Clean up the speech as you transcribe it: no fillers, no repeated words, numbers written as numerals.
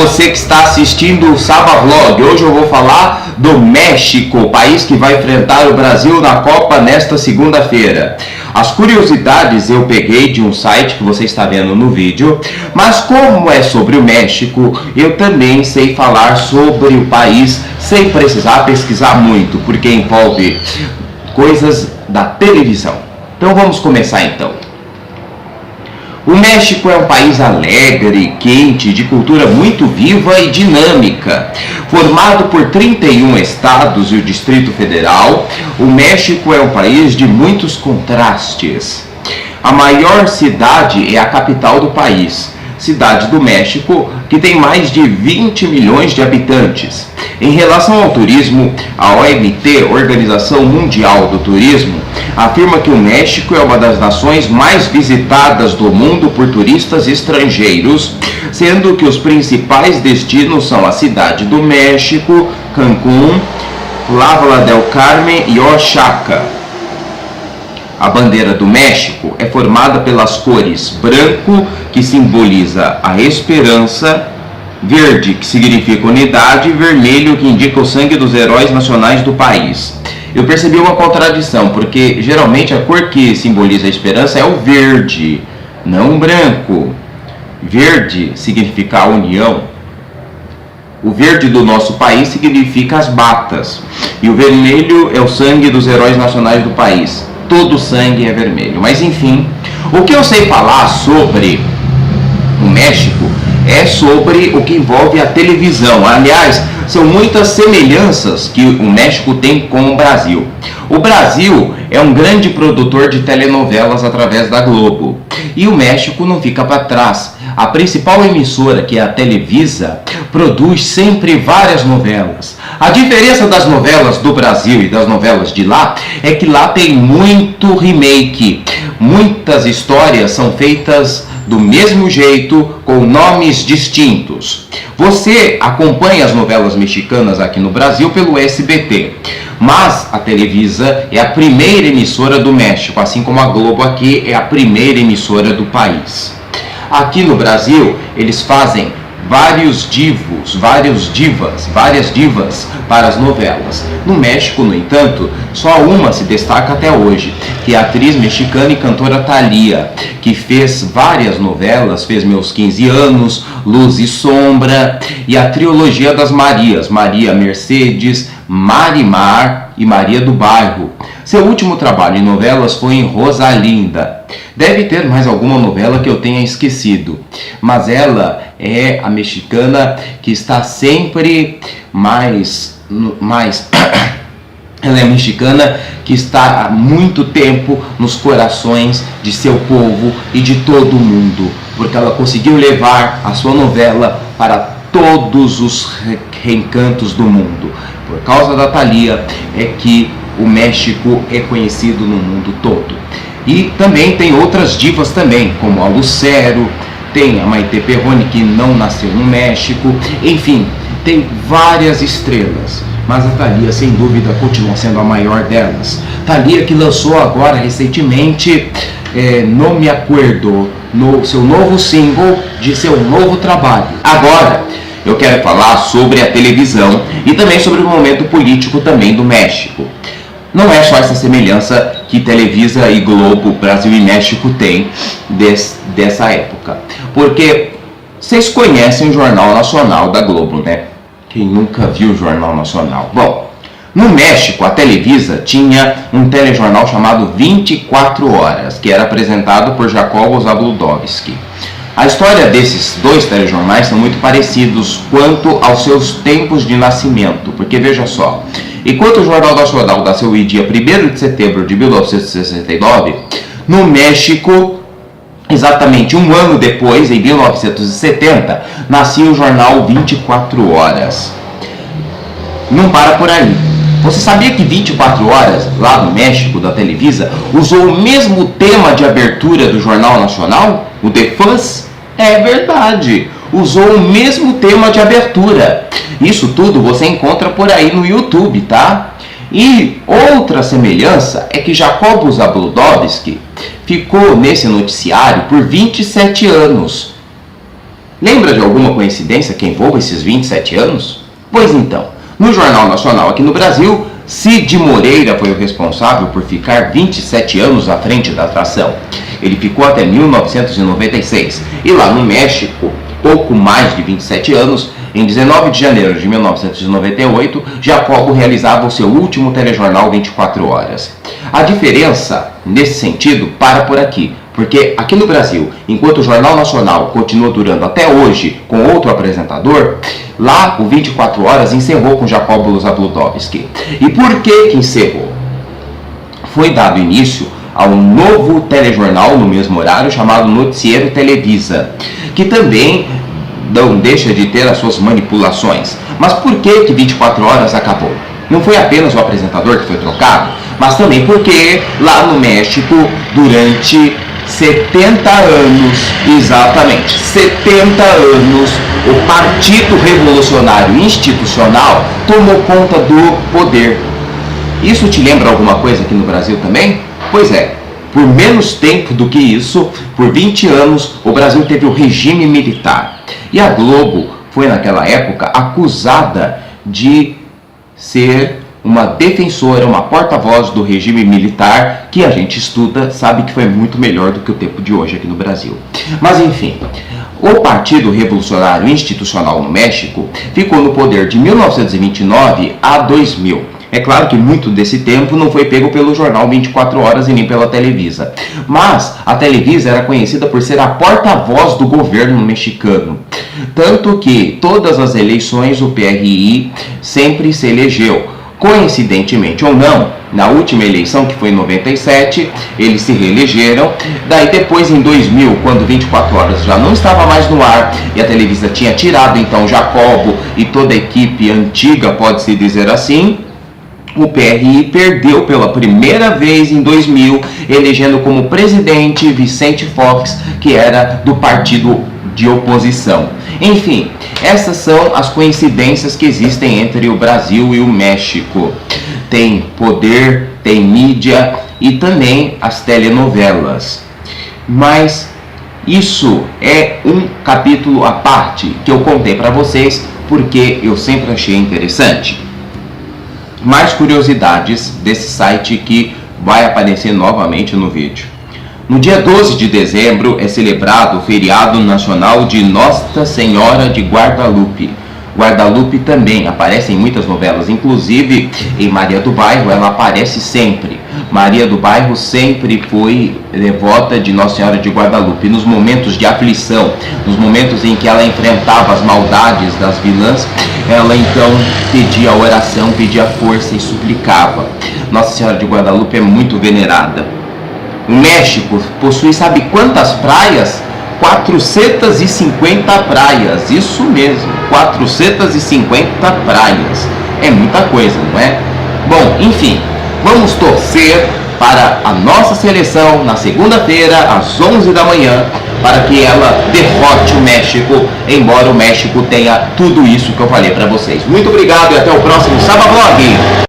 você que está assistindo o Saba Vlog. Hoje eu vou falar do México, o país que vai enfrentar o Brasil na Copa nesta segunda-feira. As curiosidades eu peguei de um site que você está vendo no vídeo, mas como é sobre o México, eu também sei falar sobre o país sem precisar pesquisar muito, porque envolve coisas da televisão. Então vamos começar então. O México é um país alegre, quente, de cultura muito viva e dinâmica. Formado por 31 estados e o Distrito Federal, o México é um país de muitos contrastes. A maior cidade é a capital do país, Cidade do México, que tem mais de 20 milhões de habitantes. Em relação ao turismo, a OMT, Organização Mundial do Turismo, afirma que o México é uma das nações mais visitadas do mundo por turistas estrangeiros, sendo que os principais destinos são a Cidade do México, Cancún, Playa del Carmen e Oaxaca. A bandeira do México é formada pelas cores branco, que simboliza a esperança, verde, que significa unidade, e vermelho, que indica o sangue dos heróis nacionais do país. Eu percebi uma contradição, porque geralmente a cor que simboliza a esperança é o verde, não o branco. Verde significa a união. O verde do nosso país significa as batas. E o vermelho é o sangue dos heróis nacionais do país. Todo sangue é vermelho. Mas enfim, o que eu sei falar sobre o México é sobre o que envolve a televisão. Aliás, são muitas semelhanças que o México tem com o Brasil. O Brasil é um grande produtor de telenovelas através da Globo. E o México não fica para trás. A principal emissora, que é a Televisa, produz sempre várias novelas. A diferença das novelas do Brasil e das novelas de lá é que lá tem muito remake. Muitas histórias são feitas do mesmo jeito, com nomes distintos. Você acompanha as novelas mexicanas aqui no Brasil pelo SBT, mas a Televisa é a primeira emissora do México, assim como a Globo aqui é a primeira emissora do país. Aqui no Brasil, eles fazem várias divas para as novelas. No México, no entanto, só uma se destaca até hoje, que é a atriz mexicana e cantora Thalía, que fez várias novelas, fez Meus 15 Anos, Luz e Sombra e a trilogia das Marias, Maria Mercedes, Marimar e Maria do Bairro. Seu último trabalho em novelas foi em Rosalinda. Deve ter mais alguma novela que eu tenha esquecido, mas ela é a mexicana que está sempre mais ela é a mexicana que está há muito tempo nos corações de seu povo e de todo o mundo, porque ela conseguiu levar a sua novela para todos os recantos do mundo. Por causa da Thalía é que o México é conhecido no mundo todo. E também tem outras divas também, como a Lucero, tem a Maite Perroni, que não nasceu no México. Enfim, tem várias estrelas, mas a Thalía sem dúvida continua sendo a maior delas. Thalía, que lançou agora recentemente Não Me Acuerdo, no seu novo single de seu novo trabalho. Agora eu quero falar sobre a televisão e também sobre o momento político também do México. Não é só essa semelhança que Televisa e Globo, Brasil e México têm dessa época. Porque vocês conhecem o Jornal Nacional da Globo, né? Quem nunca viu o Jornal Nacional? Bom, no México, a Televisa tinha um telejornal chamado 24 Horas, que era apresentado por Jacobo Zabludovsky. A história desses dois telejornais são muito parecidos quanto aos seus tempos de nascimento, porque veja só, enquanto o Jornal Nacional nasceu em dia 1º de setembro de 1969, no México, exatamente um ano depois, em 1970, nascia o jornal 24 Horas. Não para por aí. Você sabia que 24 Horas, lá no México, da Televisa, usou o mesmo tema de abertura do Jornal Nacional? O The Fuzz? É verdade, usou o mesmo tema de abertura. Isso tudo você encontra por aí no YouTube, tá? E outra semelhança é que Jacobo Zabludovsky ficou nesse noticiário por 27 anos. Lembra de alguma coincidência que envolva esses 27 anos? Pois então, no Jornal Nacional aqui no Brasil, Cid Moreira foi o responsável por ficar 27 anos à frente da atração. Ele ficou até 1996 e lá no México, pouco mais de 27 anos, em 19 de janeiro de 1998, Jacobo realizava o seu último telejornal 24 horas. A diferença, nesse sentido, para por aqui, porque aqui no Brasil, enquanto o Jornal Nacional continua durando até hoje com outro apresentador, lá o 24 Horas encerrou com Jacobo Zabludovsky. E por que encerrou? Foi dado início a um novo telejornal no mesmo horário chamado Noticiero Televisa, que também não deixa de ter as suas manipulações. Mas por que 24 Horas acabou? Não foi apenas o apresentador que foi trocado, mas também porque lá no México, durante 70 anos, exatamente, 70 anos, o Partido Revolucionário Institucional tomou conta do poder. Isso te lembra alguma coisa aqui no Brasil também? Pois é, por menos tempo do que isso, por 20 anos, o Brasil teve o regime militar. E a Globo foi, naquela época, acusada de ser uma defensora, uma porta-voz do regime militar, que a gente estuda, sabe que foi muito melhor do que o tempo de hoje aqui no Brasil. Mas enfim, o Partido Revolucionário Institucional no México ficou no poder de 1929 a 2000. É claro que muito desse tempo não foi pego pelo jornal 24 Horas e nem pela Televisa. Mas a Televisa era conhecida por ser a porta-voz do governo mexicano. Tanto que todas as eleições o PRI sempre se elegeu. Coincidentemente ou não, na última eleição, que foi em 97, eles se reelegeram. Daí depois, em 2000, quando 24 Horas já não estava mais no ar e a Televisa tinha tirado então Jacobo e toda a equipe antiga, pode-se dizer assim, o PRI perdeu pela primeira vez em 2000, elegendo como presidente Vicente Fox, que era do partido de oposição. Enfim, essas são as coincidências que existem entre o Brasil e o México. Tem poder, tem mídia e também as telenovelas. Mas isso é um capítulo à parte que eu contei para vocês porque eu sempre achei interessante. Mais curiosidades desse site que vai aparecer novamente no vídeo. No dia 12 de dezembro é celebrado o feriado nacional de Nossa Senhora de Guadalupe. Guadalupe também aparece em muitas novelas, inclusive em Maria do Bairro ela aparece sempre. Maria do Bairro sempre foi devota de Nossa Senhora de Guadalupe. Nos momentos de aflição, nos momentos em que ela enfrentava as maldades das vilãs, ela então pedia oração, pedia força e suplicava. Nossa Senhora de Guadalupe é muito venerada. O México possui, sabe quantas praias? 450 praias, isso mesmo, 450 praias. É muita coisa, não é? Bom, enfim, vamos torcer para a nossa seleção na segunda-feira, às 11 da manhã, para que ela derrote o México, embora o México tenha tudo isso que eu falei para vocês. Muito obrigado e até o próximo Sabablog!